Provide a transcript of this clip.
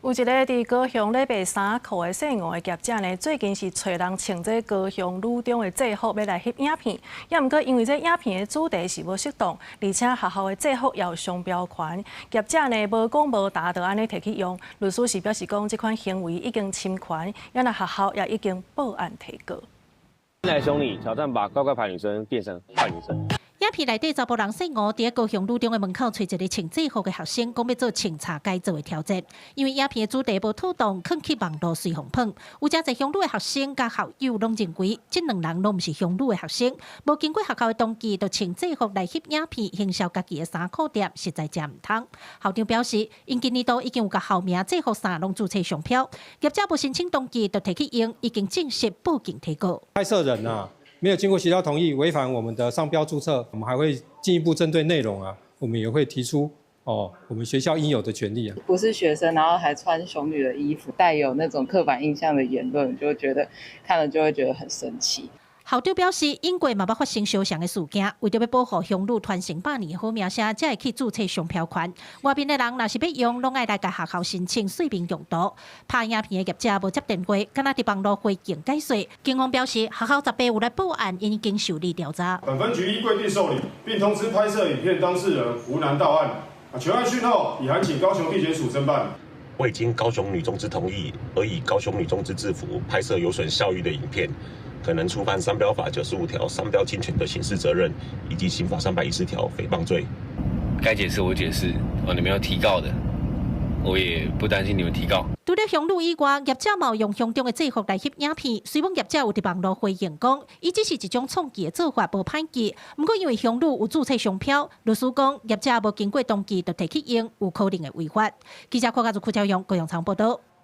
有一个伫高雄咧卖衫裤的姓吴的业者呢，最近是找人穿这高雄女中的制服要来翕影片，也毋过因为这影片的主题是无适当，而且学校的制服也有商标权，业者呢无讲无答，就安尼摕去用。律师是表示讲，这款行为已经侵权，也那学校也已经报案提告。来凶你，挑战把乖乖牌女生变成坏女生。影片内底查甫人姓吴，伫高雄女中的门口找一个穿制服的学生，讲要做清查改造的挑战。因为影片的主题无妥当，放去网络随风喷。有真侪乡女的学生甲校友拢认为，这两人拢毋是乡女的学生，无经过学校的同意，就穿制服来翕影片，行销家己的衫裤店，实在真毋通。校长表示，因今年度已经有甲校名、制服衫拢注册商标，业者无申请登记，就摕去用，已经正式报警提告。拍摄人没有经过学校同意，违反我们的商标注册，我们还会进一步针对内容我们也会提出我们学校应有的权利不是学生，然后还穿雄女的衣服，带有那种刻板印象的言论，就觉得看了就会觉得很生气。校长表示，英国嘛捌发生相像的事件，为着要保护乡女传承百年的好名声，才会去注册商标权。外边的人若是要用，拢爱来甲学校申请随便用途。拍影片的业者无接电话，敢若伫网络回应解说。警方表示，学校18有来报案，已经受理调查。本分局依规定受理，并通知拍摄影片当事人无难到案。全案讯后，已函请高雄地检署侦办。未经高雄女中之同意，而以高雄女中之制服拍摄有损校誉的影片，可能触犯商标法95条商标侵权的刑事责任，以及刑法310条诽谤罪。该解释我解释，你们要提告的，我也不担心你们提告。除了乡女以外，业者嘛用乡中的制服来翕影片。虽然业者有伫网络回应讲，伊只是一种创意的做法，无歹记。不过因为乡女有注册商标，律师讲业者无经过登记就摕去用，有可能会违法。记者柯家族邱朝阳高雄场报道。